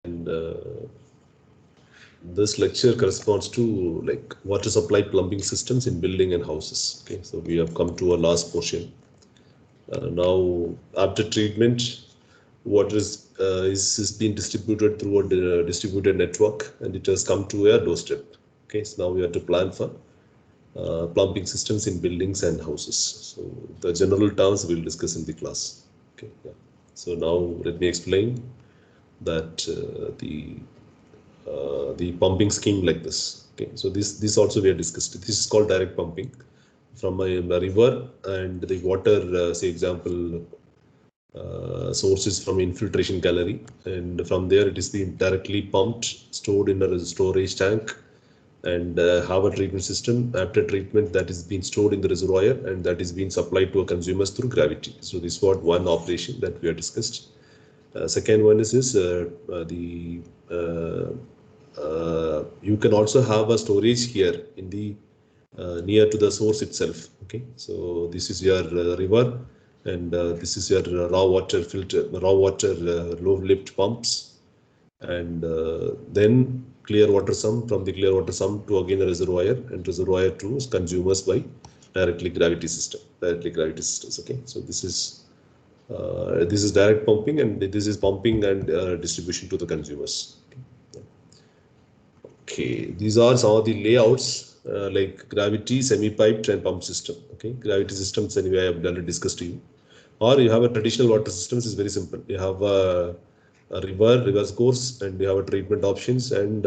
And this lecture corresponds to like water supply plumbing systems in building and houses. Okay, so we have come to our last portion. Now, after treatment, water is being distributed through a distributed network, and it has come to a doorstep. Okay, so now we have to plan for plumbing systems in buildings and houses. So the general terms we'll discuss in the class. Okay, yeah. So now let me explain that the pumping scheme like this. Okay, so this also we have discussed. This is called direct pumping from a river, and the water, say example, sources from infiltration gallery, and from there it is being directly pumped, stored in a storage tank, and have a treatment system. After treatment, that is being stored in the reservoir, and that is being supplied to a consumers through gravity. So this is what one operation that we have discussed. Second one is the you can also have a storage here in the near to the source itself. Okay, so this is your river, and this is your raw water filter, raw water low lift pumps, and then clear water sump, from the clear water sump to again the reservoir, and reservoir to consumers by directly gravity systems. Okay, so this is direct pumping, and this is pumping and distribution to the consumers. Okay, these are some of the layouts like gravity, semi-piped, and pump system. Okay, gravity systems anyway I have already discussed to you. Or you have a traditional water systems is very simple. You have a reverse course, and you have a treatment options and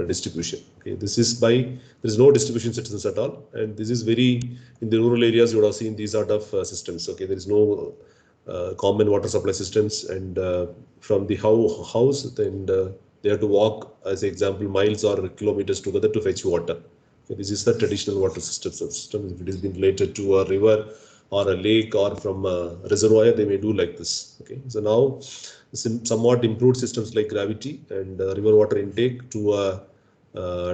distribution. Okay, this is by there is no distribution systems at all, and this is very in the rural areas you would have seen these sort of systems. Okay, there is no common water supply systems, and from the house, then they have to walk, as example, miles or kilometers together to fetch water. Okay, this is the traditional water system. If it has been related to a river or a lake or from a reservoir, they may do like this. Okay, so now somewhat improved systems like gravity and river water intake to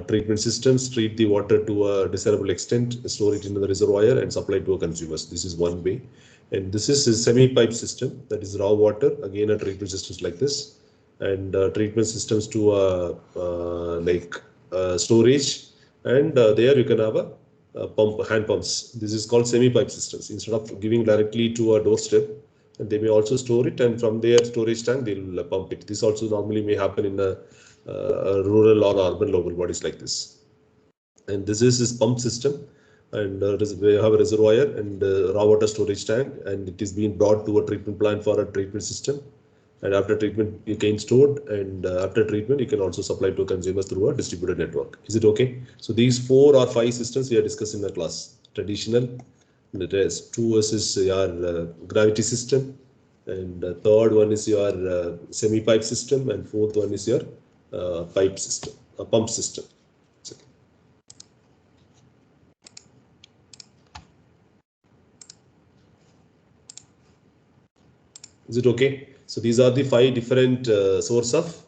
treatment systems treat the water to a desirable extent, store it in the reservoir, and supply to a consumers. This is one way. And this is a semi-pipe system, that is raw water, again a treatment systems like this, and treatment systems to like storage, and there you can have a pump, hand pumps. This is called semi-pipe systems. Instead of giving directly to a doorstep, and they may also store it, and from their storage tank they will pump it. This also normally may happen in a rural or urban local bodies like this. And this is pump system, and we have a reservoir and raw water storage tank, and it is being brought to a treatment plant for a treatment system. And after treatment, you can stored, and after treatment, you can also supply to consumers through a distributed network. Is it okay? So these 4 or 5 systems we are discussing in the class. Traditional, the rest 2 is your gravity system, and third one is your semi-pipe system, and fourth one is your pipe system, a pump system. Is it okay? So these are the 5 different source of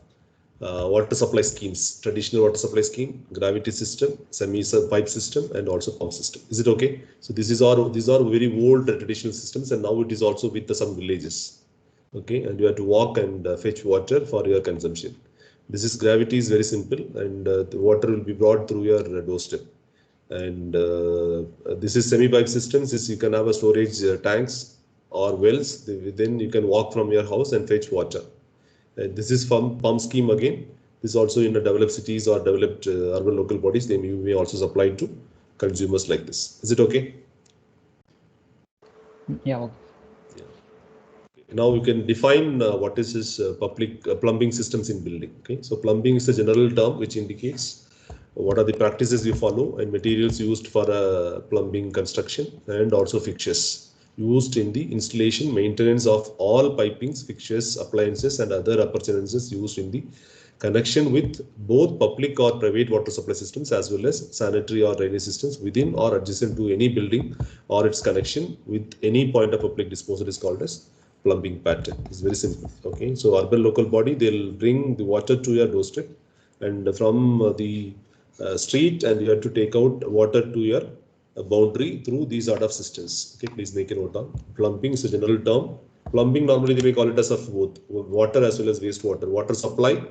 water supply schemes: traditional water supply scheme, gravity system, semi-pipe system, and also pump system. Is it okay? So these are very old traditional systems, and now it is also with some villages. Okay, and you have to walk and fetch water for your consumption. This is gravity is very simple, and the water will be brought through your doorstep. And this is semi-pipe systems. Is you can have a storage tanks or wells. Then you can walk from your house and fetch water. This is from pump scheme again. This is also in the developed cities or developed urban local bodies. They may also supply to consumers like this. Is it okay? Yeah. Okay. Now you can define what is this public plumbing systems in building. Okay, so plumbing is a general term which indicates what are the practices you follow and materials used for plumbing construction, and also fixtures used in the installation, maintenance of all pipings, fixtures, appliances, and other appurtenances used in the connection with both public or private water supply systems, as well as sanitary or drainage systems within or adjacent to any building, or its connection with any point of public disposal is called as plumbing pattern. It's very simple. Okay, so urban local body, they'll bring the water to your doorstep, and from the street, and you have to take out water to your boundary through these sort of systems. Okay, please make a note down. Plumbing is a general term. Plumbing normally they may call it as of both water as well as wastewater. Water supply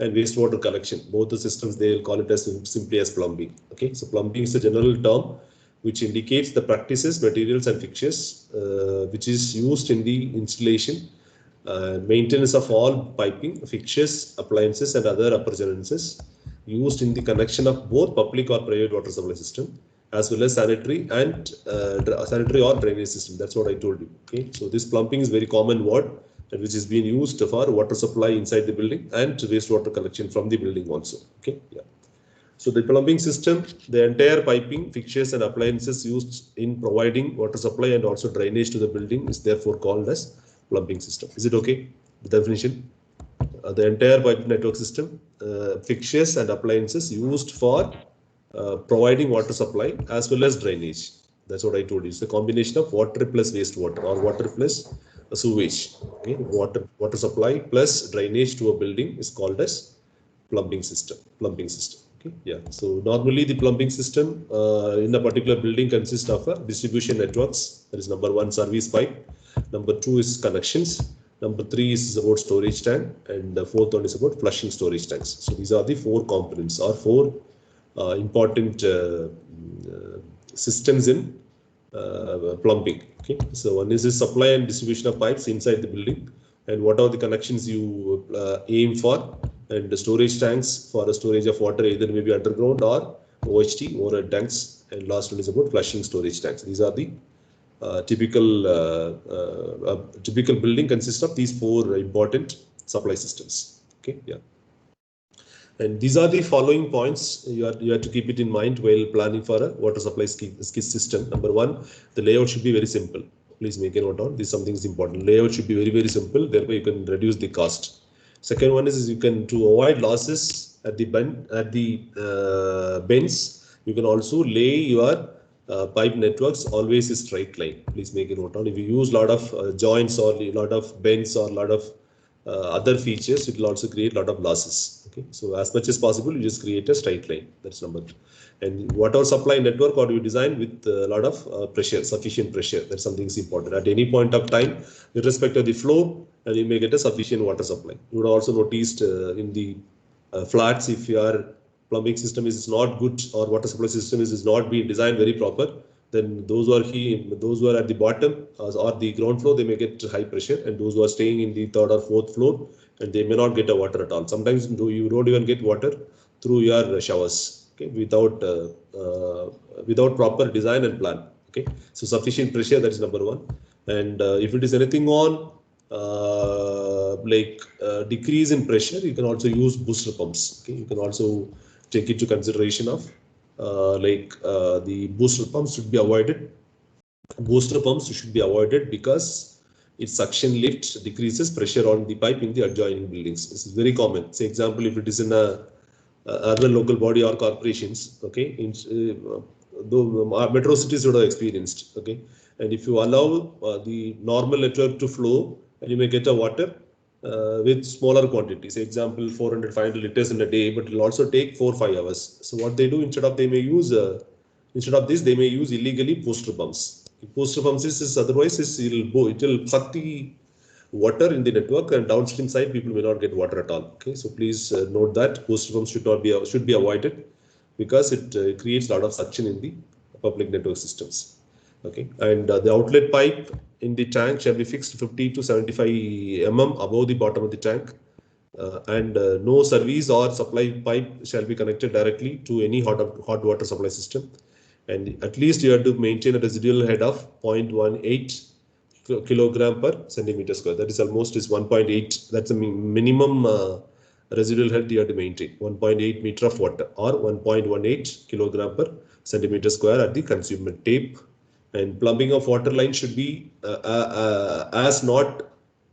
and wastewater collection. Both the systems, they will call it as simply as plumbing. Okay, so plumbing is a general term which indicates the practices, materials, and fixtures which is used in the installation, maintenance of all piping, fixtures, appliances, and other appurtenances used in the connection of both public or private water supply system, as well as sanitary and sanitary or drainage system. That's what I told you. Okay, so this plumbing is very common word, and which is being used for water supply inside the building and wastewater collection from the building also. Okay, yeah. So the plumbing system, the entire piping, fixtures, and appliances used in providing water supply and also drainage to the building is therefore called as plumbing system. Is it okay? The definition: the entire pipe network system, fixtures and appliances used for providing water supply as well as drainage. That's what I told you. It's a combination of water plus wastewater or water plus sewage. Okay, water supply plus drainage to a building is called as plumbing system. Plumbing system. Okay, yeah. So normally the plumbing system in a particular building consists of distribution networks. That is number one, service pipe. Number two is connections. Number three is about storage tank, and the fourth one is about flushing storage tanks. So these are the four components or four important systems in plumbing. Okay, so one is the supply and distribution of pipes inside the building, and what are the connections you aim for, and the storage tanks for the storage of water, either maybe underground or OHT, overhead tanks, and last one is about flushing storage tanks. These are the typical building consists of these four important supply systems. Okay, yeah. And these are the following points you have to keep it in mind while planning for a water supply system. Number one, the layout should be very simple. Please make a note on this. Something is important. Layout should be very simple. Thereby, you can reduce the cost. Second one is you can, to avoid losses at the bends, you can also lay your pipe networks always a straight line. Please make a note on. If you use a lot of joints or a lot of bends or a lot of other features, it will also create a lot of losses. Okay, so as much as possible, you just create a straight line. That's number two. And water supply network, or you design with a lot of pressure, sufficient pressure. That's something is important. At any point of time, irrespective of the flow, and you may get a sufficient water supply. You would also noticed in the flats, if your plumbing system is not good or water supply system is not being designed very proper, then those who are at the bottom or the ground floor, they may get high pressure, and those who are staying in the third or fourth floor, and they may not get a water at all. Sometimes you don't even get water through your showers. Okay, without proper design and plan. Okay, so sufficient pressure, that is number one. And if it is anything on decrease in pressure, you can also use booster pumps. Okay, you can also take it to consideration of the booster pumps should be avoided. Booster pumps should be avoided because its suction lift decreases pressure on the pipe in the adjoining buildings. This is very common. Say example, if it is in a urban local body or corporations, okay, metro cities would have experienced. Okay, and if you allow the normal network to flow, and you may get a water with smaller quantities. Example, 400-500 liters in a day, but it will also take 4-5 hours. So what they do, instead of this, they may use illegally booster pumps. Booster pumps is otherwise it will suck the water in the network, and downstream side people may not get water at all. Okay, so please note that booster pumps should be avoided because it creates a lot of suction in the public network systems. Okay, and the outlet pipe in the tank shall be fixed 50 to 75 mm above the bottom of the tank, and no service or supply pipe shall be connected directly to any hot water supply system. And at least you have to maintain a residual head of 0.18 kilogram per centimeter square. That is almost 1.8. That's a minimum residual head you have to maintain. 1.8 meter of water or 1.18 kilogram per centimeter square at the consumer tape. And plumbing of water line should be as not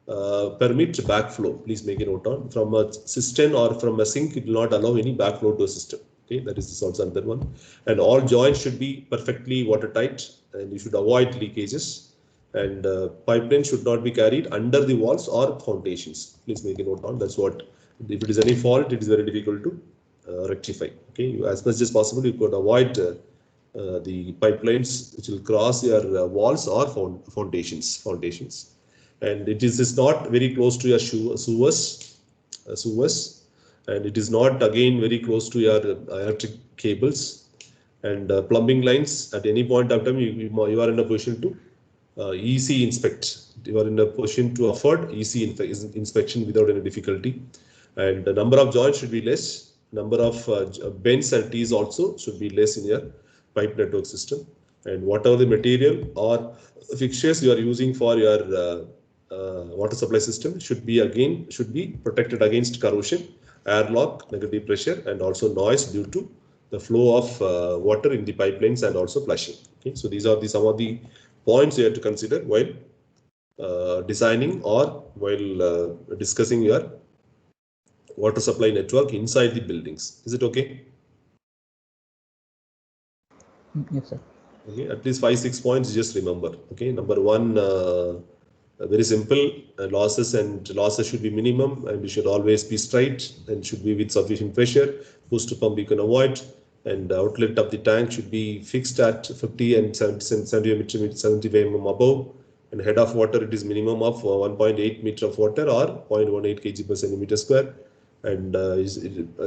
permit backflow. Please make a note on. From a cistern or from a sink, it will not allow any backflow to a system. Okay, that is also another one. And all joints should be perfectly watertight, and you should avoid leakages. And pipeline should not be carried under the walls or foundations. Please make a note on. That's what. If it is any fault, it is very difficult to rectify. Okay, as much as possible, you could avoid the pipelines which will cross your walls or foundations. And it is not very close to your sewers. and it is not again very close to your electric cables and plumbing lines. At any point of time, you are in a position to EC inspect. You are in a position to afford EC inspection without any difficulty. And the number of joints should be less. Number of bends and tees also should be less in your pipe network system. And whatever the material or fixtures you are using for your water supply system should be protected against corrosion, airlock, negative pressure, and also noise due to the flow of water in the pipelines and also flushing. Okay, so these are some of the points you have to consider while designing or while discussing your water supply network inside the buildings. Is it okay? Yes, sir. Okay, at least 5-6 points just remember. Okay, number one, very simple, losses should be minimum and it should always be straight and should be with sufficient pressure. Boost to pump you can avoid, and outlet of the tank should be fixed at 50 and 75 mm above, and head of water it is minimum of 1.8 meter of water or 0.18 kg per centimeter square, and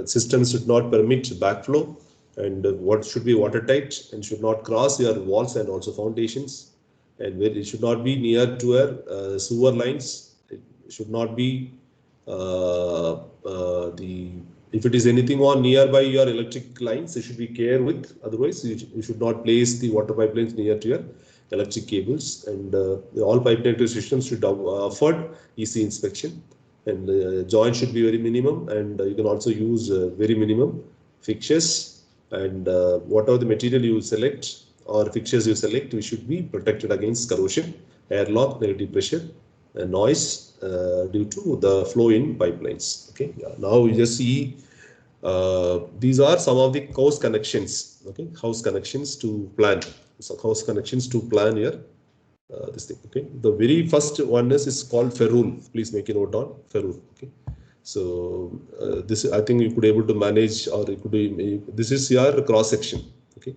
systems should not permit backflow, and what should be watertight and should not cross your walls and also foundations, and it should not be near to your sewer lines. It should not be if it is anything on nearby your electric lines, it should be care with. Otherwise, you should not place the water pipelines near to your electric cables. And all pipe network systems should afford EC inspection. And joint should be very minimum. And you can also use very minimum fixtures. And whatever the material you select or fixtures you select, we should be protected against corrosion, airlock, negative pressure, noise due to the flow in pipelines. Okay, yeah. Now we just see these are some of the house connections. Okay, house connections to plan. So house connections to plan here. This thing. Okay, the very first one is called ferrule. Please make a note on ferrule. Okay, so this I think you could able to manage, or it could be, this is your cross section. Okay,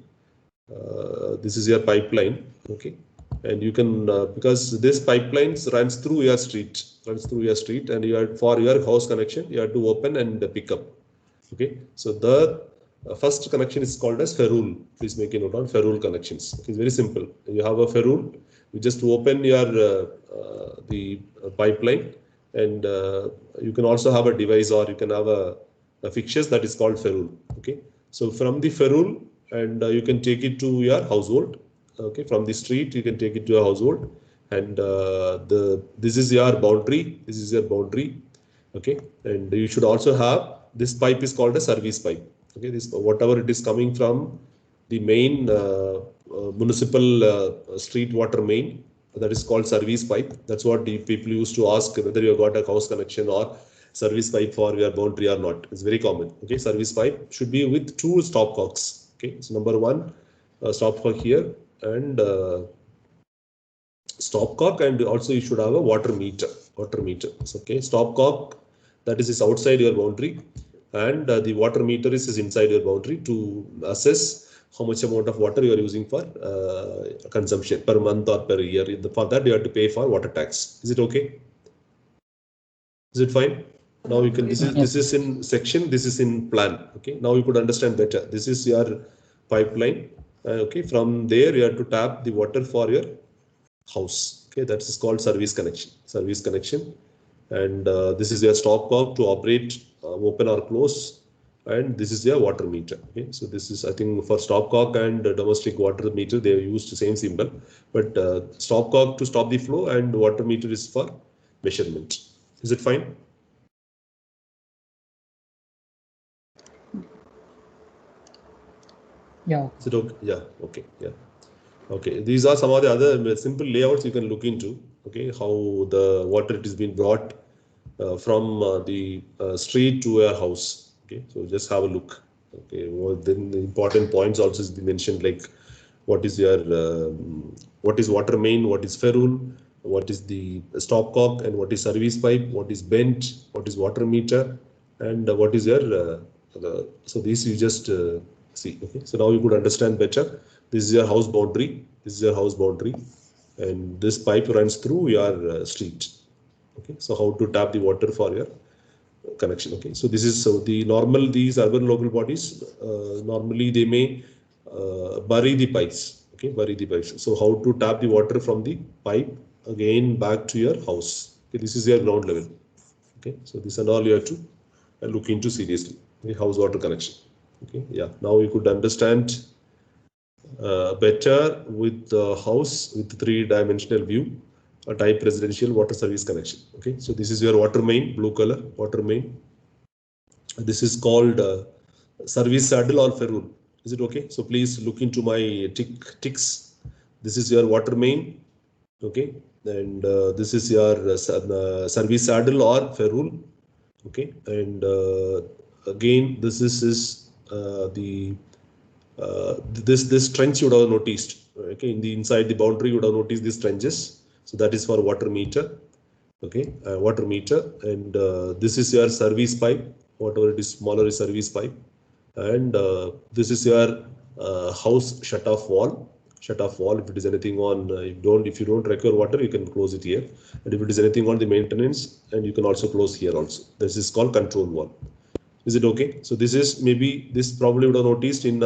this is your pipeline. Okay, and you can because this pipelines runs through your street, and you have, for your house connection you have to open and pick up. Okay, so the first connection is called as ferrule. Please make a note on ferrule connections. Okay, it's very simple. You have a ferrule, you just open your the pipeline, and you can also have a device, or you can have a fixtures that is called ferrule. Okay, so from the ferrule, and you can take it to your household. Okay, from the street you can take it to your household, and this is your boundary. Okay, and you should also have, this pipe is called a service pipe. Okay, this whatever it is coming from the main municipal street water main, that is called service pipe. That's what the people used to ask, whether you got a house connection or service pipe for your boundary or not. It's very common. Okay, service pipe should be with 2 stopcocks. Okay, so number 1 stopcock here, and stopcock, and also you should have a water meter. So, okay, stopcock, that is outside your boundary, and the water meter is inside your boundary to assess how much amount of water you are using for consumption per month or per year. For that you have to pay for water tax. Is it okay? Is it fine? Now you can, this is in section, this is in plan. Okay, now you could understand better. This is your pipeline. Okay, from there you have to tap the water for your house. Okay, that is called service connection. And this is your stopcock to operate, open or close, and this is your water meter. Okay, so this is, I think, for stopcock and domestic water meter they have used the same symbol, but stopcock to stop the flow, and water meter is for measurement. Is it fine? Yeah. Is it okay? Yeah. Okay. Yeah. Okay. These are some of the other simple layouts you can look into. Okay, how the water it is being brought from the street to your house. Okay, so just have a look. Okay, well, then the important points also is mentioned, like what is your what is water main, what is ferrule, what is the stopcock, and what is service pipe, what is bent, what is water meter, and what is your so these you just see. Okay, so now you could understand better. This is your house boundary. And this pipe runs through your street. Okay, so how to tap the water for your connection. Okay, so this is the normal, these urban local bodies normally they may bury the pipes. Okay, bury the pipes. So how to tap the water from the pipe again back to your house. Okay, this is your ground level. Okay, so this and all you have to look into seriously. Okay, house water connection. Okay, yeah. Now you could understand better with the house with three-dimensional view, a type residential water service connection. Okay, so this is your water main, blue color water main. This is called service saddle or ferrule. Is it okay? So please look into my ticks. This is your water main. Okay, and this is your service saddle or ferrule. Okay, and again this is the this trench you would have noticed. Okay, in the inside the boundary you would have noticed these trenches. So that is for water meter. Okay, water meter, and this is your service pipe, whatever it is, smaller is service pipe, and this is your house shut off wall. Shut off wall. If it is anything on, if you don't require water, you can close it here, and if it is anything on the maintenance, and you can also close here also. This is called control wall. Is it okay? So this is maybe this probably would have noticed in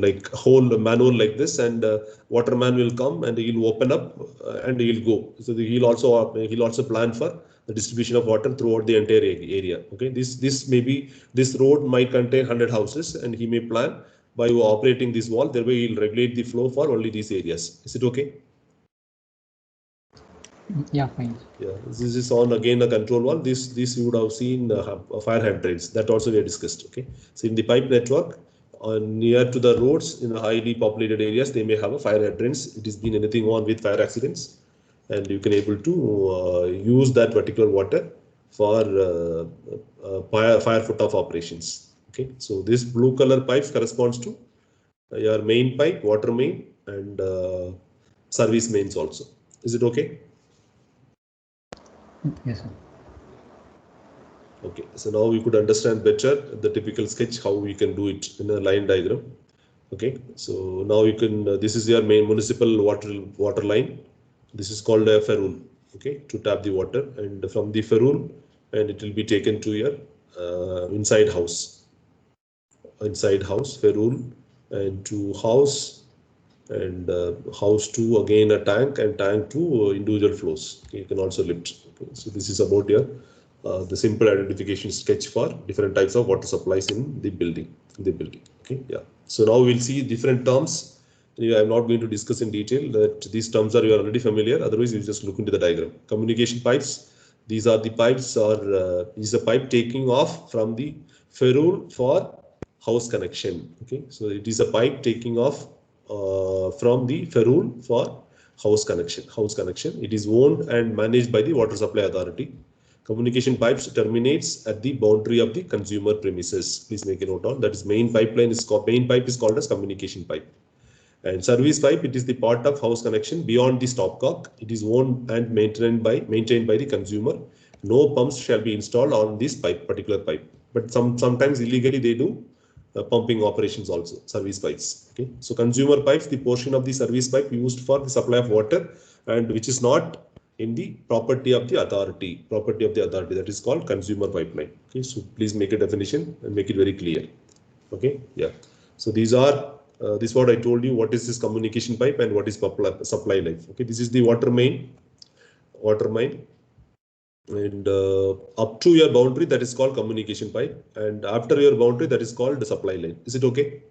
like whole manual like this, and waterman will come and he'll open up and he'll go. So he'll also plan for the distribution of water throughout the entire area. Okay, this maybe this road might contain 100 houses, and he may plan by operating this wall. Thereby he'll regulate the flow for only these areas. Is it okay? Yeah, fine. Yeah, this is on again a control wall. This you would have seen fire hydrants. That also we have discussed. Okay, so in the pipe network, near to the roads in highly populated areas, they may have a fire hydrants. It has been anything on with fire accidents, and you can able to use that particular water for fire foot off operations. Okay, so this blue color pipes corresponds to your main pipe, water main, and service mains also. Is it okay? Yes, sir. Okay, so now you could understand better the typical sketch, how we can do it in a line diagram. Okay, so now you can, this is your main municipal water line. This is called a ferrule, okay, to tap the water, and from the ferrule, and it will be taken to your inside house ferrule, and to house, and house to again a tank, and tank to individual flows. Okay, you can also lift. Okay, so this is about your the simple identification sketch for different types of water supplies in the building. Okay, yeah. So now we'll see different terms. I'm not going to discuss in detail that these terms are you are already familiar. Otherwise, you just look into the diagram. Communication pipes. These are the pipes, or is a pipe taking off from the ferrule for house connection. Okay, so it is a pipe taking off from the ferrule for house connection. It is owned and managed by the Water Supply Authority. Communication pipes terminates at the boundary of the consumer premises. Please make a note on that. Is main pipe is called as communication pipe. And service pipe, it is the part of house connection beyond the stopcock. It is owned and maintained by the consumer. No pumps shall be installed on this particular pipe. But sometimes illegally they do pumping operations also, service pipes. Okay, so consumer pipes, the portion of the service pipe used for the supply of water and which is not in the property of the authority, that is called consumer pipeline. Okay, so please make a definition and make it very clear. Okay, yeah. So these are this is what I told you. What is this communication pipe and what is supply life? Okay, this is the water main, and up to your boundary, that is called communication pipe, and after your boundary, that is called the supply line. Is it okay?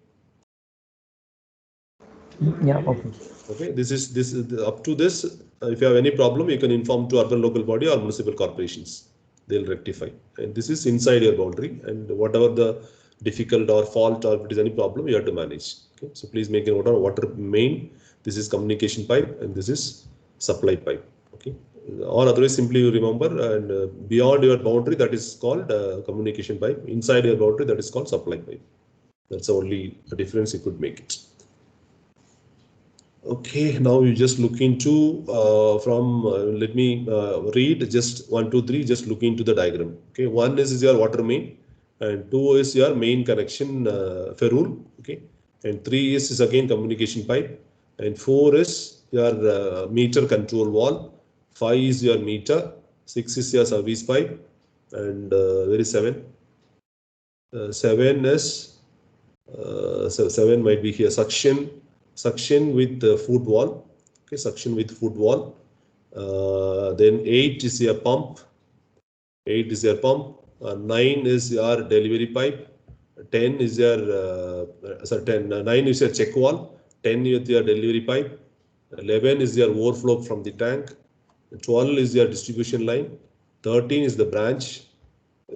Yeah, okay. Okay, this is up to this. If you have any problem, you can inform to urban local body or municipal corporations. They'll rectify. And this is inside your boundary, and whatever the difficult or fault or if it is any problem, you have to manage. Okay, so please make a note of water main. This is communication pipe, and this is supply pipe. Okay, or otherwise simply you remember, and beyond your boundary, that is called communication pipe. Inside your boundary, that is called supply pipe. That's the only difference you could make it. Okay, now you just look into let me read just 1, 2, 3. Just look into the diagram. Okay, 1 is your water main, and 2 is your main connection ferrule. Okay, and 3 is again communication pipe, and 4 is your meter control wall. 5 is your meter. 6 is your service pipe, and where is 7? 7 is so 7 might be here, suction with foot wall. Okay, suction with foot wall. Then 8 is your pump. 8 is your pump. 9 is your delivery pipe. 10 is your 9 is your check wall. 10 is your delivery pipe. 11 is your overflow from the tank. 12 is your distribution line. 13 is the branch.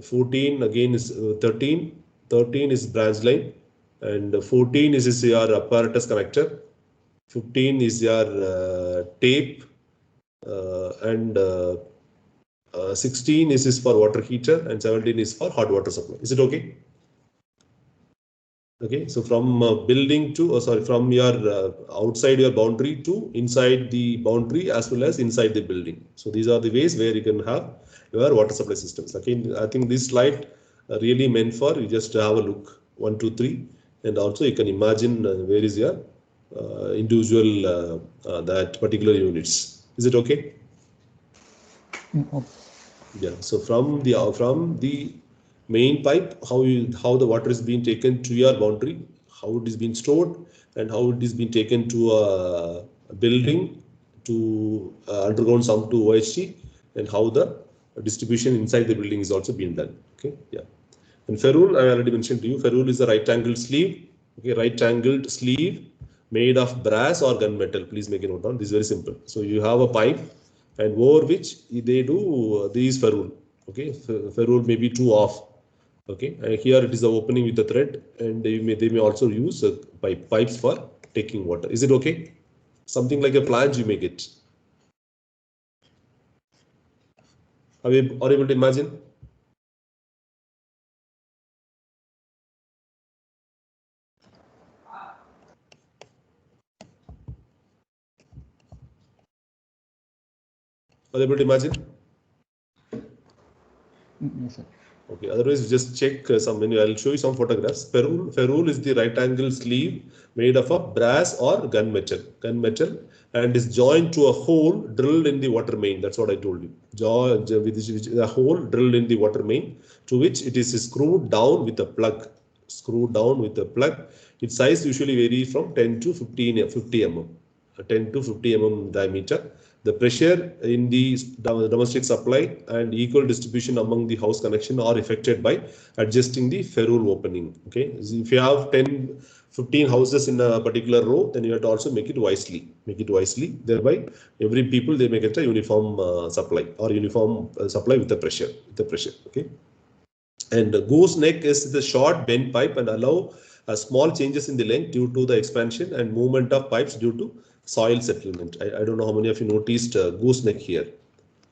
14 again is 13. 13 is branch line, and 14 is your apparatus connector. 15 is your tape, and 16 is for water heater, and 17 is for hot water supply. Is it okay? Okay, so from building to, from your outside your boundary to inside the boundary as well as inside the building. So these are the ways where you can have your water supply systems. Okay, I think this slide really meant for you just to have a look 1, 2, 3, and also you can imagine where is your individual that particular units. Is it okay? Okay. Yeah. So from the main pipe, how the water is being taken to your boundary, how it is being stored, and how it is being taken to a building, to underground sump to OHT, and how the distribution inside the building is also being done. Okay, yeah. And ferrule, I already mentioned to you, ferrule is a right-angled sleeve. Okay, right-angled sleeve made of brass or gunmetal. Please make a note down. This is very simple. So you have a pipe, and over which they do these ferrule. Okay, ferrule may be 2 off. Okay, and here it is the opening with the thread, and they may also use pipes for taking water. Is it okay? Something like a flange you may get. Are you able to imagine? Are you able to imagine? Yes, sir. Okay, otherwise just check some menu. I'll show you some photographs. Ferrule is the right angle sleeve made of a brass or gunmetal, and is joined to a hole drilled in the water main. That's what I told you. With a hole drilled in the water main, to which it is screwed down with a plug. Its size usually varies from 10 to 50 mm. 10 to 50 mm diameter. The pressure in the domestic supply and equal distribution among the house connection are affected by adjusting the ferrule opening. Okay, if you have 10, 15 houses in a particular row, then you have to also make it wisely. Thereby, every people they may get a uniform supply or uniform supply with the pressure. Okay. And goose neck is the short bent pipe and allow small changes in the length due to the expansion and movement of pipes due to soil settlement. I don't know how many of you noticed goose neck here.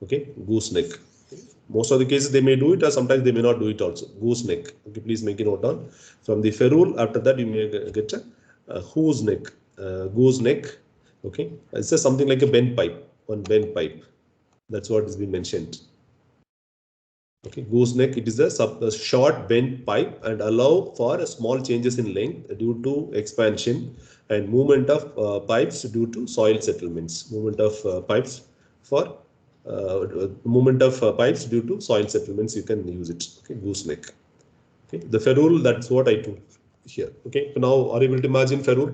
Okay, goose neck. Most of the cases they may do it, or sometimes they may not do it also. Goose neck. Okay, please make a note down. From the ferrule, after that you may get a goose neck. Goose neck. Okay, it's just something like a bent pipe. One bent pipe. That's what has been mentioned. Okay, goose neck, it is a short bent pipe and allow for small changes in length due to expansion and movement of pipes due to soil settlements. Movement of pipes due to soil settlements, you can use it. Okay, goose neck. Okay, the ferrule, that's what I told here. Okay, so now are you able to imagine ferrule?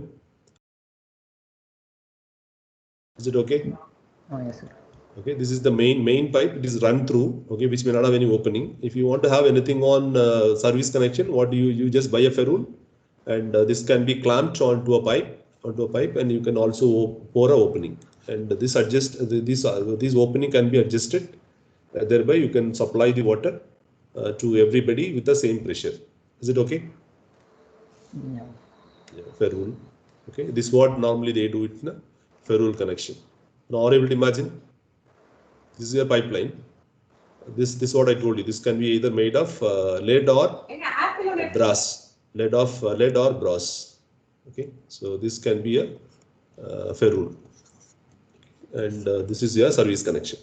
Is it okay? Oh, yes, sir. Okay, this is the main pipe. It is run through. Okay, which may not have any opening. If you want to have anything on service connection, what do you just buy a ferrule, and this can be clamped onto a pipe, and you can also pour a opening. And this this opening can be adjusted. Thereby, you can supply the water to everybody with the same pressure. Is it okay? Yeah. Yeah, ferrule. Okay, this is what normally they do it in a ferrule connection. Now, are you able to imagine? This is a pipeline. This is what I told you. This can be either made of lead or brass. Lead or brass. Okay, so this can be a ferrule, and this is your service connection.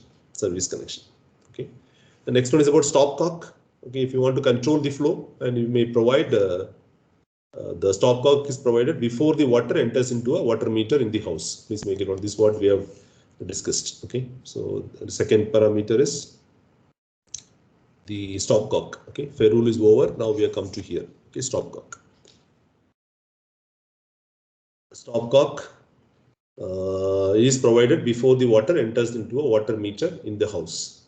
Okay. The next one is about stopcock. Okay, if you want to control the flow, and you may provide the stopcock is provided before the water enters into a water meter in the house. Please make it note. This is what we have discussed. Okay, so the second parameter is the stopcock. Okay, ferrule is over. Now we have come to here. Okay, stopcock. Stopcock is provided before the water enters into a water meter in the house.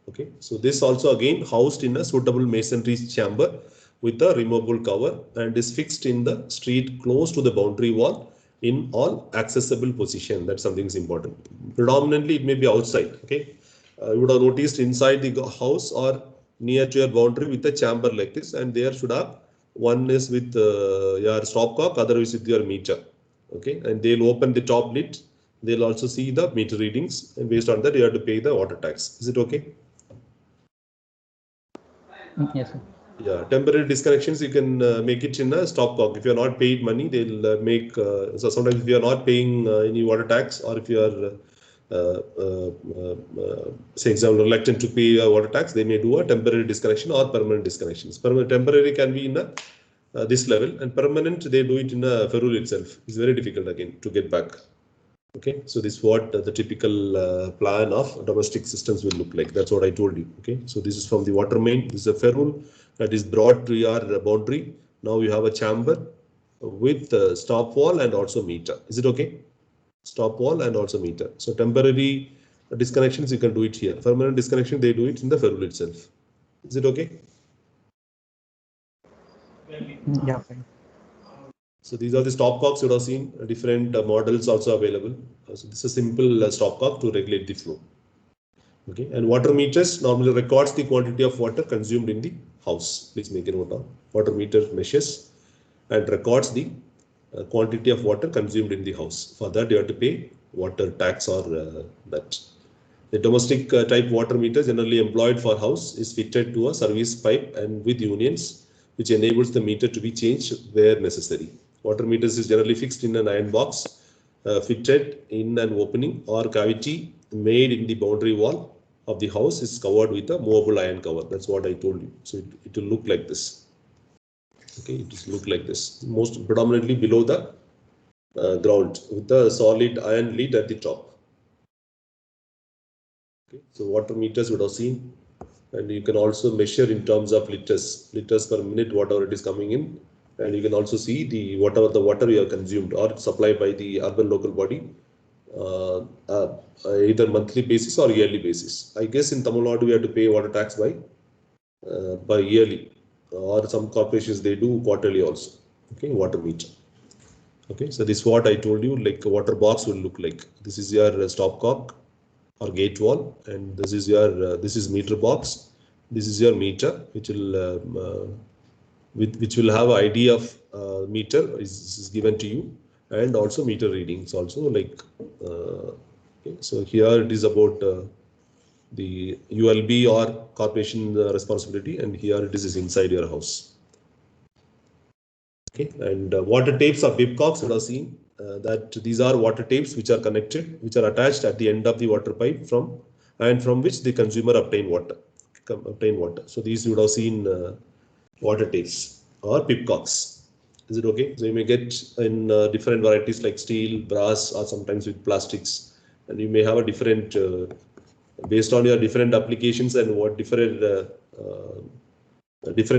Okay, so this also again housed in a suitable masonry chamber with a removable cover and is fixed in the street close to the boundary wall in all accessible position. That something is important. Predominantly it may be outside. Okay, you would have noticed inside the house or near to your boundary with a chamber like this, and there should have one is with your stopcock, other is with your meter. Okay, and they'll open the top lid. They'll also see the meter readings, and based on that you have to pay the water tax. Is it okay? Yes, sir. Yeah, temporary disconnections you can make it in a stopcock. If you are not paid money, they'll make. So sometimes if you are not paying any water tax, or if you are, say example, reluctant to pay water tax, they may do a temporary disconnection or permanent disconnections. Temporary can be in a this level, and permanent they do it in a ferrule itself. It's very difficult again to get back. Okay, so this is what the typical plan of domestic systems will look like. That's what I told you. Okay, so this is from the water main. This is a ferrule that is brought to your boundary. Now you have a chamber with stop wall and also meter. Is it okay? Stop wall and also meter. So temporary disconnections you can do it here. Permanent disconnection they do it in the ferrule itself. Is it okay? Yeah, fine. So these are the stopcocks you would have seen. Different models also available. So this is a simple stopcock to regulate the flow. Okay, and water meters normally records the quantity of water consumed in the house. Please make a note of water meter measures and records the quantity of water consumed in the house. For that you have to pay water tax or that. The domestic type water meter generally employed for house is fitted to a service pipe and with unions, which enables the meter to be changed where necessary. Water meters is generally fixed in an iron box fitted in an opening or cavity made in the boundary wall of the house is covered with a movable iron cover. That's what I told you. So it will look like this. Okay, it will look like this. Most predominantly below the ground with the solid iron lid at the top. Okay, so water meters would have seen, and you can also measure in terms of liters per minute, whatever it is coming in, and you can also see the whatever the water you have consumed or supplied by the urban local body, either monthly basis or yearly basis. I guess in Tamil Nadu we have to pay water tax by yearly, or some corporations they do quarterly also. Okay, water meter. Okay, so this is what I told you, like a water box will look like. This is your stopcock or gate wall, and this is your this is meter box. This is your meter, which will have ID of meter is given to you, and also meter readings also like. Okay, so here it is about the ULB or corporation responsibility, and here it is inside your house. Okay, and water tapes or bibcocks, you have seen that these are water tapes which are connected, which are attached at the end of the water pipe from which the consumer obtain water. So these you would have seen water tapes or bibcocks. Is it okay? So you may get in different varieties like steel, brass, or sometimes with plastics, and you may have a different based on your different applications and what different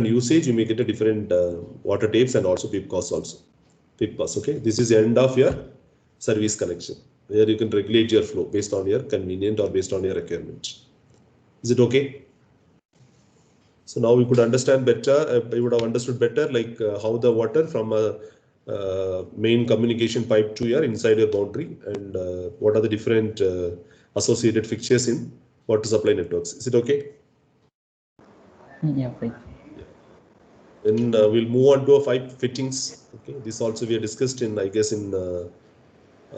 usage, you may get a different water tapes and also bibcocks also. Bibcocks, okay. This is the end of your service connection, where you can regulate your flow based on your convenience or based on your requirement. Is it okay? So now we could understand better. I would have understood better like how the water from a main communication pipe to your inside your boundary, and what are the different associated fixtures in water supply networks. Is it okay? Yeah, fine. Then we'll move on to a pipe fittings. Okay, this also we have discussed in, I guess, in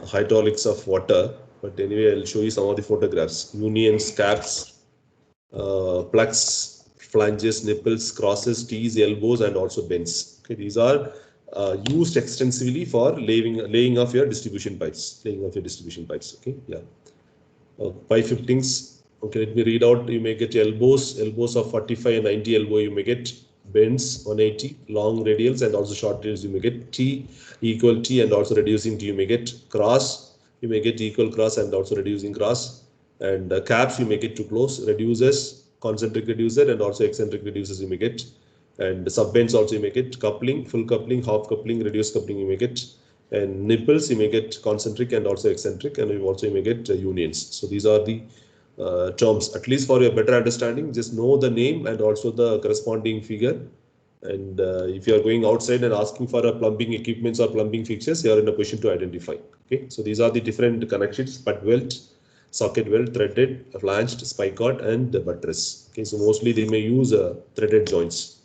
hydraulics of water. But anyway, I'll show you some of the photographs. Unions, caps, plugs, flanges, nipples, crosses, T's, elbows, and also bends. Okay, these are used extensively for laying of your distribution pipes. Okay, yeah. Pipe fittings. Okay, let me read out. You may get elbows of 45 and 90 elbow. You may get bends 180, long radials, and also short radials. You may get T, equal T, and also reducing T. You may get cross. You may get equal cross and also reducing cross. And caps you may get to close, reduces concentric reducer and also eccentric reducers you may get. And sub-bends also you may get, coupling, full coupling, half coupling, reduced coupling you may get. And nipples you may get concentric and also eccentric, and you may get unions. So these are the terms. At least for your better understanding, just know the name and also the corresponding figure. And if you are going outside and asking for a plumbing equipments or plumbing fixtures, you are in a position to identify. Okay, so these are the different connections: butt welt, socket weld, threaded, flanged, spicot, and buttress. Okay, so mostly they may use threaded joints.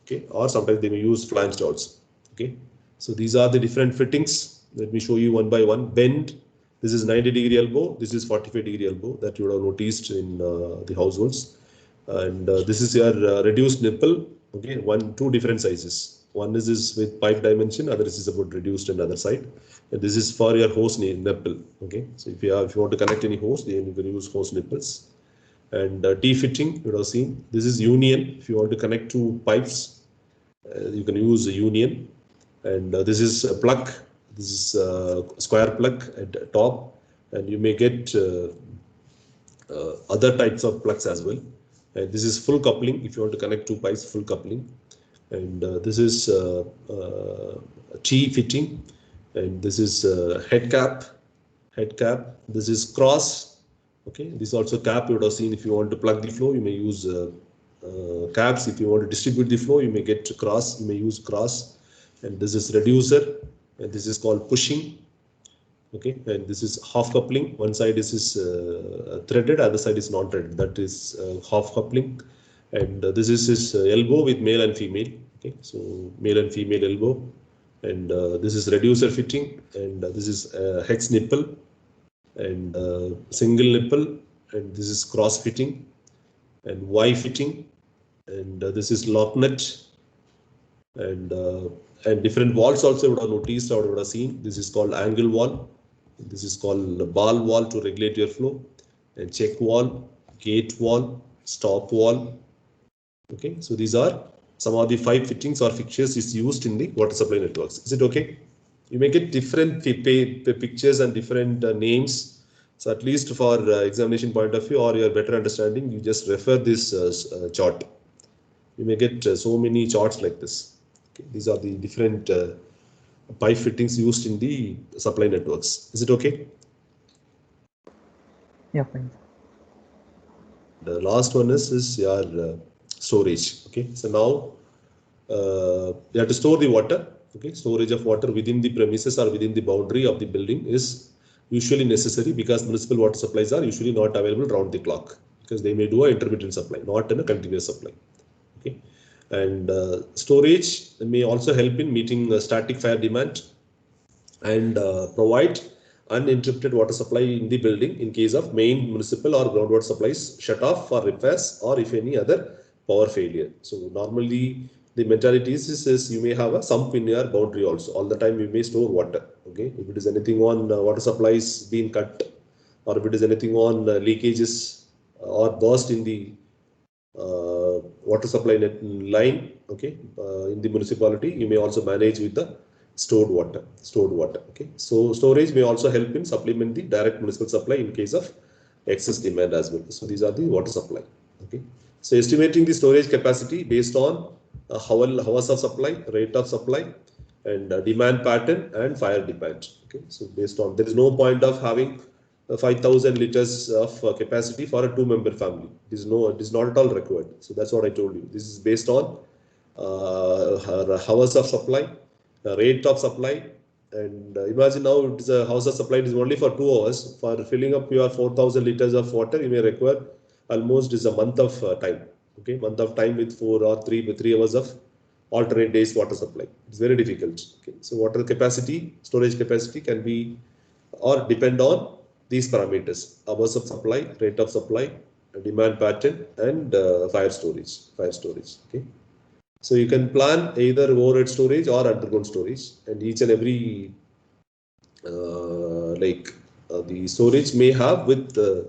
Okay, or sometimes they may use flanged also. Okay, so these are the different fittings. Let me show you one by one. Bend. This is 90-degree elbow. This is 45-degree elbow that you would have noticed in the households. And this is your reduced nipple. Okay, two different sizes. One is with pipe dimension, other is about reduced on the other side. And this is for your hose nipple. Okay, so if you want to connect any hose, then you can use hose nipples. And T-fitting, you would have seen. This is union. If you want to connect two pipes, you can use a union. And this is a plug. This is a square plug at the top, and you may get other types of plugs as well. And this is full coupling. If you want to connect two pipes, full coupling. And this is T-fitting. And this is head cap. This is cross. Okay, this is also cap. You would have seen if you want to plug the flow, you may use caps. If you want to distribute the flow, you may get cross. You may use cross. And this is reducer. And this is called pushing. Okay, and this is half coupling. One side is threaded, other side is non-threaded. That is half coupling. And this is elbow with male and female. Okay, so male and female elbow. And this is reducer fitting. And this is hex nipple. And single nipple. And this is cross fitting. And Y fitting. And this is lock nut. And different walls also you would have noticed or would have seen. This is called angle wall. This is called ball wall to regulate your flow. And check wall, gate wall, stop wall. Okay, so these are some of the 5 fittings or fixtures is used in the water supply networks. Is it okay? You may get different pictures and different names. So at least for examination point of view or your better understanding, you just refer this chart. You may get so many charts like this. Okay, these are the different pipe fittings used in the supply networks. Is it okay? Yeah, fine. The last one is your storage. Okay, so now you have to store the water. Okay, storage of water within the premises or within the boundary of the building is usually necessary because municipal water supplies are usually not available round the clock because they may do an intermittent supply, not in a continuous supply. Okay. And storage may also help in meeting static fire demand and provide uninterrupted water supply in the building in case of main municipal or groundwater supplies shut off for repairs or if any other power failure. So normally the mentality is you may have a sump in your boundary also. All the time you may store water. Okay, if it is anything on water supplies being cut or if it is anything on leakages or burst in the water supply line, okay, in the municipality, you may also manage with the stored water. Okay, so storage may also help in supplement the direct municipal supply in case of excess demand as well. So these are the water supply. Okay, so estimating the storage capacity based on hours of supply, rate of supply, and demand pattern and fire demand. Okay, so based on, there is no point of having 5,000 liters of capacity for a 2-member family. It is not at all required. So that's what I told you. This is based on hours of supply, rate of supply, and imagine now it is a house of supply is only for 2 hours. For filling up your 4,000 liters of water, you may require almost is a month of time. Okay, month of time with 4 or 3 hours of alternate days water supply. It's very difficult. Okay, so water capacity, storage capacity can be or depend on these parameters: hours of supply, rate of supply, demand pattern, and fire storage. Okay, so you can plan either overhead storage or underground storage, and each and every the storage may have with the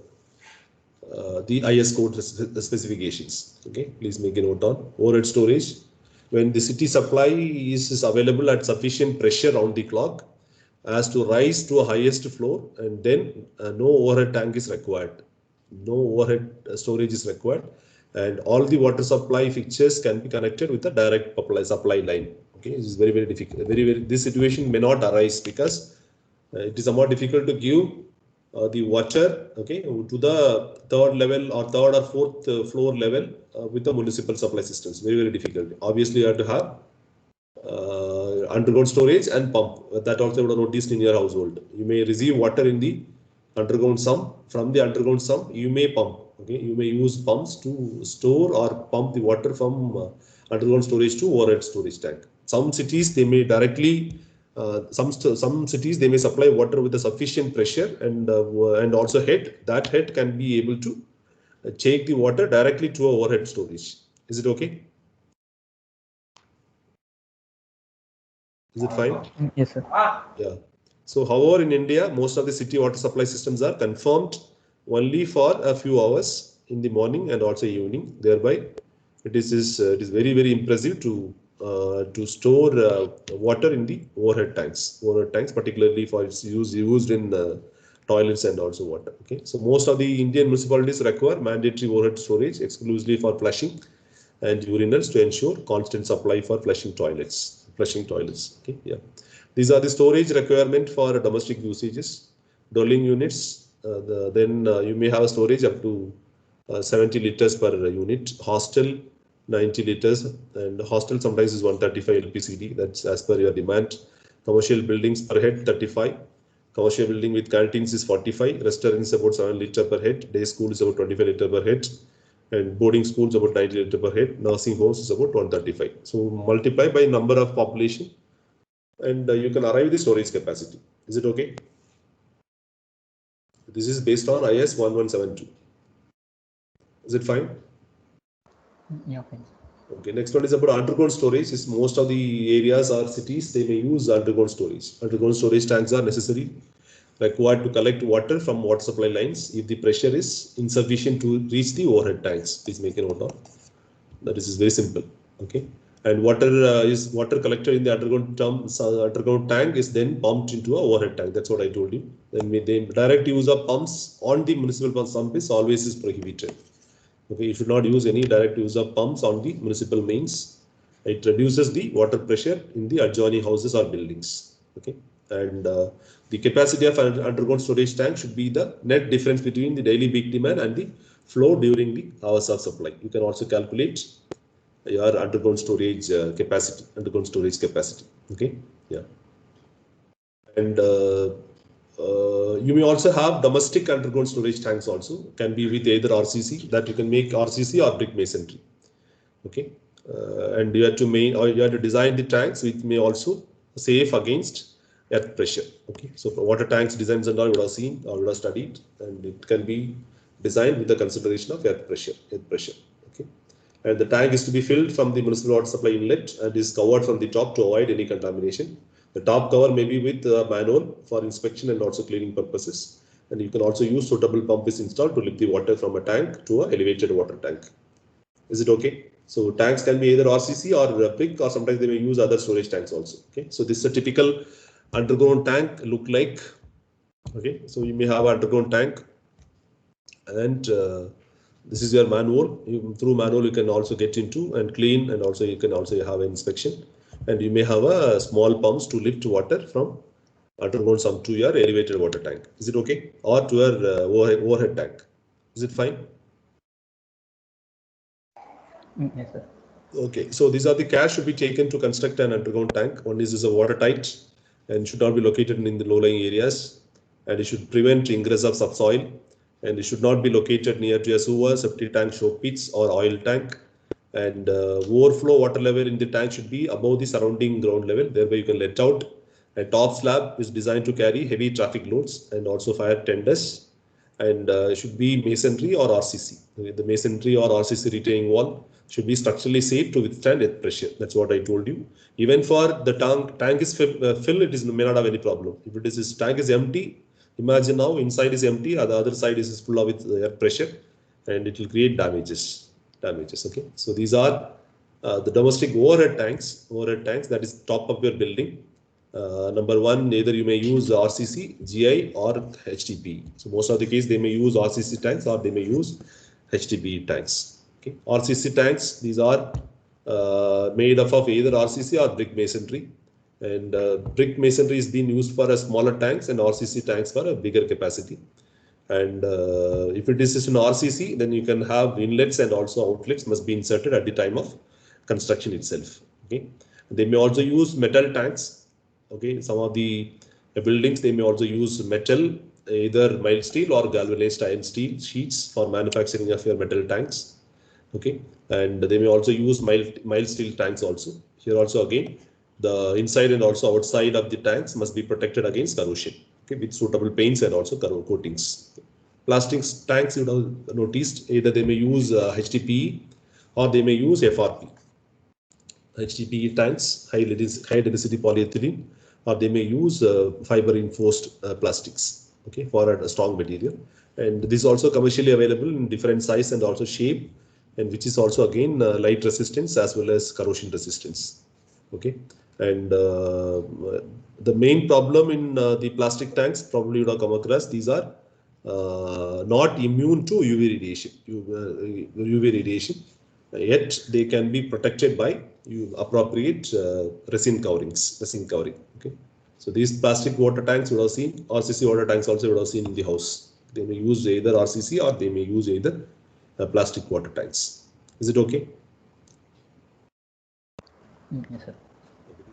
IS code specifications. Okay, please make a note on overhead storage. When the city supply is available at sufficient pressure round the clock as to rise to a highest floor, and then no overhead tank is required. No overhead storage is required. and all the water supply fixtures can be connected with a direct supply line. Okay, it is very, very difficult. This situation may not arise because it is somewhat difficult to give the water, okay, to the third level or third or fourth floor level with the municipal supply systems. Very, very difficult. Obviously, you have to have underground storage and pump. That also would have noticed in your household. You may receive water in the underground sump. From the underground sump, you may pump. Okay, you may use pumps to store or pump the water from underground storage to overhead storage tank. Some cities they may directly, some cities they may supply water with a sufficient pressure and also head. That head can be able to take the water directly to a overhead storage. Is it okay? Is it fine? Yes, sir. Yeah. So, however, in India, most of the city water supply systems are confirmed only for a few hours in the morning and also evening. Thereby, it is very, very impressive to store water in the overhead tanks, particularly for its used in toilets and also water. Okay. So most of the Indian municipalities require mandatory overhead storage exclusively for flushing and urinals to ensure constant supply for flushing toilets. Okay. Yeah. These are the storage requirement for domestic usages. Dwelling units, then you may have a storage up to 70 liters per unit. Hostel, 90 liters, and hostel sometimes is 135 LPCD. That's as per your demand. Commercial buildings per head 35. Commercial building with canteens is 45. Restaurants about 7 liter per head. Day school is about 25 liter per head. And boarding schools about 90 liter per head. Nursing homes is about 135. So multiply by number of population, and you can arrive the storage capacity. Is it okay? This is based on IS 1172. Is it fine? Yeah, fine. Okay, next one is about underground storage. Is most of the areas or cities they may use underground storage. Underground storage tanks are required to collect water from water supply lines if the pressure is insufficient to reach the overhead tanks. Please make a note of that. This is very simple. Okay. And water collected in the underground tank is then pumped into a overhead tank. That's what I told you. Then the direct use of pumps on the municipal pump is always prohibited. Okay, you should not use any direct use of pumps on the municipal mains. It reduces the water pressure in the adjoining houses or buildings. Okay, and the capacity of an underground storage tank should be the net difference between the daily peak demand and the flow during the hours of supply. You can also calculate your underground storage capacity. Okay, yeah, and you may also have domestic underground storage tanks also. Can be with either RCC, that you can make RCC or brick masonry. Okay, and you have to design the tanks which may also safe against earth pressure. Okay, so for water tanks designs and all you would have seen or would have studied, and it can be designed with the consideration of earth pressure. Okay, and the tank is to be filled from the municipal water supply inlet and is covered from the top to avoid any contamination. The top cover may be with a manhole for inspection and also cleaning purposes. And you can also use suitable pump is installed to lift the water from a tank to an elevated water tank. Is it okay? So tanks can be either RCC or brick, or sometimes they may use other storage tanks also. Okay, so this is a typical underground tank look like. Okay, so you may have an underground tank, and this is your manhole. Through manhole you can also get into and clean, and also you can also have an inspection. And you may have a small pumps to lift water from underground sump to your elevated water tank. Is it okay? Or to your overhead tank. Is it fine? Yes, sir. Okay, so these are the care should be taken to construct an underground tank. One is a watertight and should not be located in the low-lying areas, and it should prevent ingress of subsoil, and it should not be located near to a sewer, septic tank, choke pits, or oil tank. And overflow water level in the tank should be above the surrounding ground level. Thereby you can let out. A top slab is designed to carry heavy traffic loads and also fire tenders, and should be masonry or RCC. The masonry or RCC retaining wall should be structurally safe to withstand earth pressure. That's what I told you. Even for the tank is filled, it may not have any problem. If it is this tank is empty, imagine now inside is empty, the other side is full of with air pressure, and it will create damages. Okay, so these are the domestic overhead tanks that is top of your building. Number one, either you may use RCC, GI, or HDPE. So most of the case they may use RCC tanks or they may use HDPE tanks. Okay, RCC tanks, these are made up of either RCC or brick masonry, and brick masonry is being used for a smaller tanks and RCC tanks for a bigger capacity. And if it is an RCC, then you can have inlets and also outlets must be inserted at the time of construction itself. Okay, they may also use metal tanks. Okay, some of the buildings they may also use metal, either mild steel or galvanized iron steel sheets for manufacturing of your metal tanks. Okay, and they may also use mild steel tanks also. Here also again, the inside and also outside of the tanks must be protected against corrosion. Okay, with suitable paints and also coatings. Plastic tanks, you have noticed, either they may use HDPE or they may use FRP. HDPE tanks, high density polyethylene, or they may use fiber reinforced plastics. Okay, for a strong material, and this is also commercially available in different size and also shape, and which is also again light resistance as well as corrosion resistance. Okay, and the main problem in the plastic tanks, probably you would have come across, these are not immune to UV radiation. UV radiation, yet they can be protected by appropriate resin coverings. Okay, so these plastic water tanks you would have seen, RCC water tanks also you would have seen in the house. They may use either RCC or they may use either plastic water tanks. Is it okay? Yes, sir.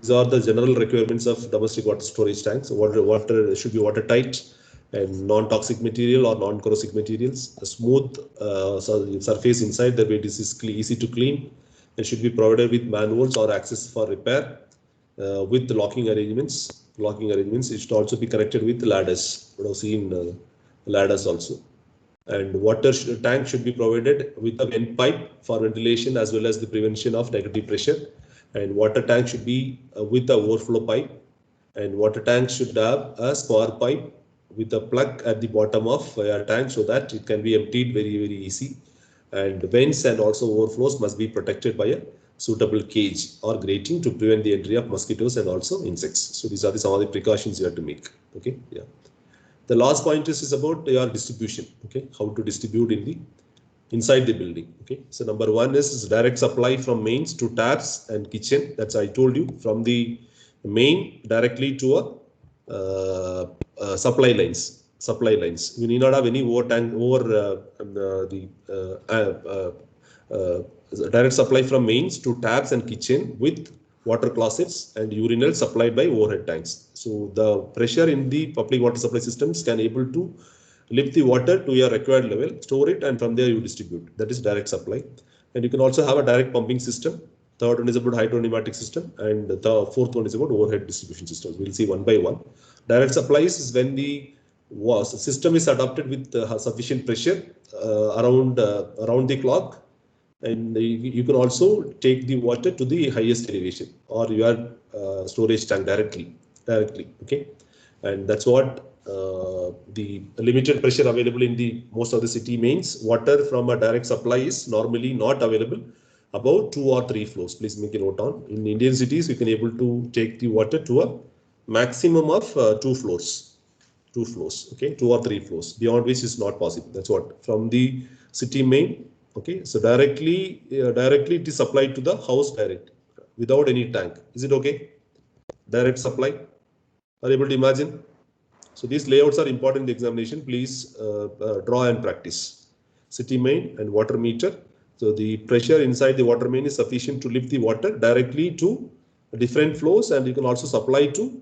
These are the general requirements of domestic water storage tanks. Water should be watertight and non-toxic material or non-corrosive materials. A smooth surface inside the bed is easy to clean and should be provided with manuals or access for repair with locking arrangements. It should also be connected with ladders. We have seen ladders also. And water tank should be provided with a vent pipe for ventilation as well as the prevention of negative pressure. And water tank should be with the overflow pipe, and water tank should have a square pipe with a plug at the bottom of a tank so that it can be emptied very easy. And vents and also overflows must be protected by a suitable cage or grating to prevent the entry of mosquitoes and also insects. So these are some of the precautions you have to make. Okay, yeah. The last point is about your distribution. Okay, how to distribute in the inside the building. Okay, so number one is direct supply from mains to taps and kitchen. That's I told you, from the main directly to a supply lines. You need not have any direct supply from mains to taps and kitchen with water closets and urinals supplied by overhead tanks. So the pressure in the public water supply systems can able to lift the water to your required level, store it, and from there you distribute. That is direct supply. And you can also have a direct pumping system. Third one is about hydropneumatic system, and the fourth one is about overhead distribution systems. We'll see one by one. Direct supplies is when the system is adapted with sufficient pressure around the clock, and you can also take the water to the highest elevation or your storage tank directly. Okay, and that's what the limited pressure available in the most of the city mains. Water from a direct supply is normally not available above 2 or 3 floors. Please make a note on. In Indian cities, you can able to take the water to a maximum of 2 floors. 2 floors, okay, 2 or 3 floors. Beyond which is not possible. That's what from the city main. Okay, so directly it is supplied to the house direct without any tank. Is it okay? Direct supply. Are you able to imagine? So these layouts are important in the examination. Please draw and practice. City main and water meter. So the pressure inside the water main is sufficient to lift the water directly to different floors, and you can also supply to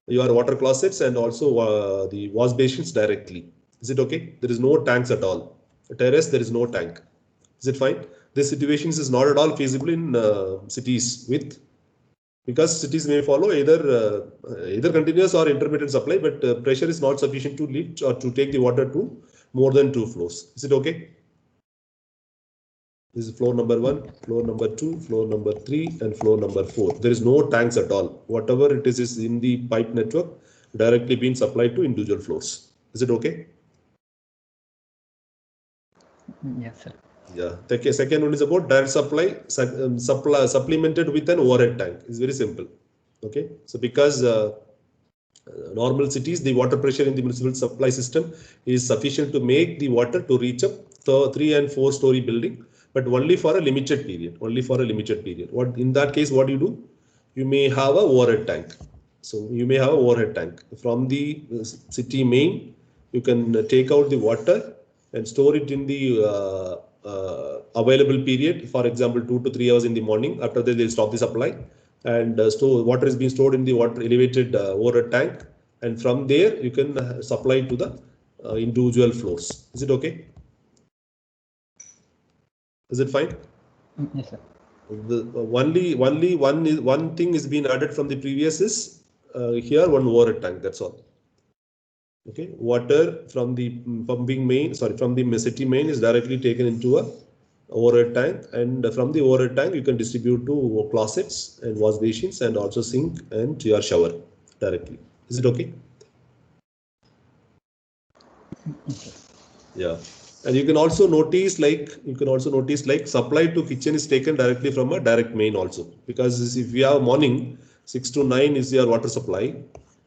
your water closets and also the wash basins directly. Is it okay? There is no tanks at all. Terrace, there is no tank. Is it fine? This situation is not at all feasible in cities because cities may follow either continuous or intermittent supply, but pressure is not sufficient to lift or to take the water to more than 2 floors. Is it okay? This is floor number 1, floor number 2, floor number 3, and floor number 4. There is no tanks at all. Whatever it is in the pipe network directly being supplied to individual floors. Is it okay? Yes, sir. Yeah. The second one is about direct supply, supplemented with an overhead tank. It's very simple. Okay. So because normal cities, the water pressure in the municipal supply system is sufficient to make the water to reach up the 3 and 4 story building but only for a limited period. Only for a limited period. What in that case, what you do? You may have a overhead tank. So you may have a overhead tank from the city main. You can take out the water and store it in the available period. For example, 2 to 3 hours in the morning. After that, they'll stop the supply, and store water is being stored in the water elevated overhead tank. And from there, you can supply to the individual floors. Is it okay? Is it fine? Yes, sir. The only one thing is being added from the previous is here one overhead tank. That's all. Okay, water from the pumping main, sorry, from the city main is directly taken into a overhead tank, and from the overhead tank you can distribute to closets and wash basins and also sink and to your shower directly. Is it okay? Yeah. And you can also notice like supply to kitchen is taken directly from a direct main also, because if you have morning 6 to 9 is your water supply,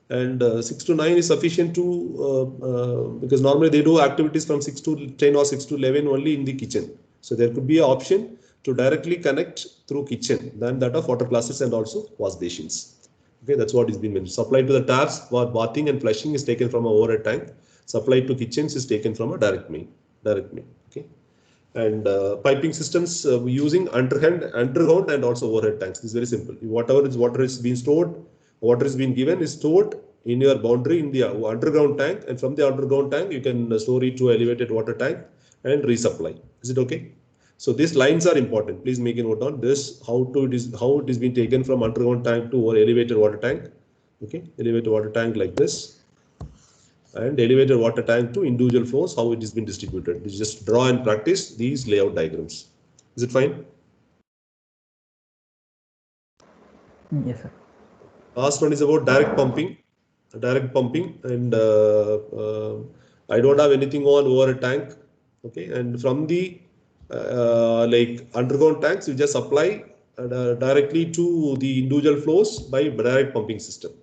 and 6 to 9 is sufficient to because normally they do activities from 6 to 10 or 6 to 11 only in the kitchen. So there could be an option to directly connect through kitchen than that of water closets and also wash basins. Okay, that's what is being mentioned. Supply to the taps for bathing and flushing is taken from a overhead tank. Supply to kitchens is taken from a direct main. Okay. And piping systems using underground and also overhead tanks. This is very simple. Whatever is water is being stored, water is being given is stored in your boundary in the underground tank, and from the underground tank you can store it to elevated water tank and resupply. Is it okay? So these lines are important. Please make a note on this. How it is being taken from underground tank to elevated water tank. Okay, elevated water tank like this, and elevated water tank to individual floors, how it has been distributed. You just draw and practice these layout diagrams. Is it fine? Yes, sir. Last one is about direct pumping. And I don't have anything on over a tank. Okay, and from the like underground tanks, you just supply directly to the individual floors by direct pumping system.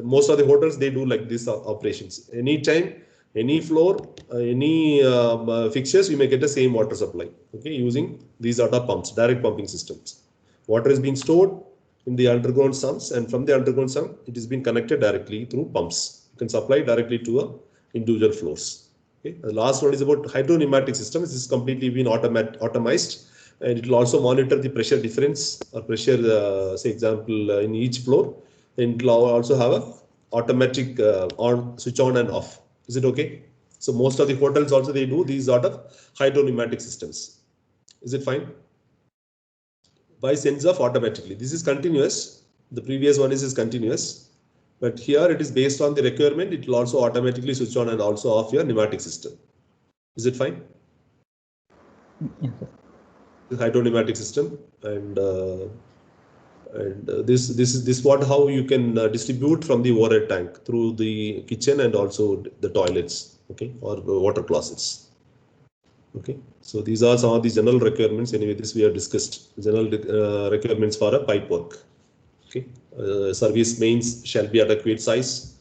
Most of the hotels they do like this operations. Anytime, any floor, any fixtures, you may get the same water supply. Okay, using these are the pumps, direct pumping systems. Water is being stored in the underground sumps, and from the underground sump, it is being connected directly through pumps. You can supply directly to individual floors. Okay. The last one is about hydropneumatic system. This is completely been automized, and it will also monitor the pressure difference or pressure, say example, in each floor. And it will also have a automatic switch on and off. Is it okay? So most of the hotels also they do these sort of hydropneumatic systems. Is it fine? By sense of automatically. This is continuous. The previous one is continuous, but here it is based on the requirement. It will also automatically switch on and also off your pneumatic system. Is it fine? Yes, sir. The hydropneumatic system, and this what how you can distribute from the water tank through the kitchen and also the toilets, okay, or water closets. Okay, so these are some of the general requirements. Anyway, this we have discussed. General requirements for a pipe work. Okay, service mains shall be adequate size,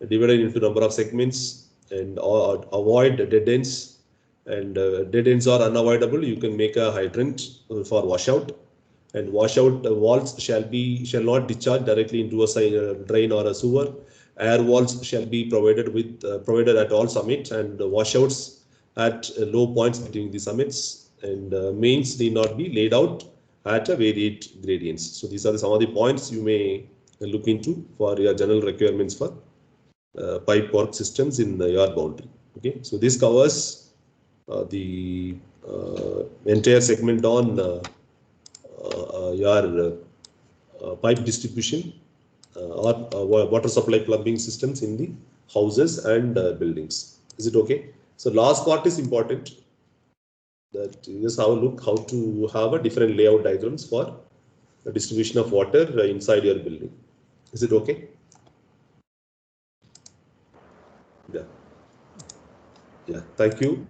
divided into number of segments, and avoid dead ends. And dead ends are unavoidable. You can make a hydrant for washout, and washout walls shall not discharge directly into a drain or a sewer. Air walls shall be provided at all summits, and washouts at low points between the summits, and mains need not be laid out at a varied gradients. So these are some of the points you may look into for your general requirements for pipe work systems in your boundary. Okay, so this covers the entire segment on your pipe distribution or water supply plumbing systems in the houses and buildings. Is it okay? So last part is important, that you just have a look how to have a different layout diagrams for the distribution of water inside your building. Is it okay? Yeah. Yeah. Thank you.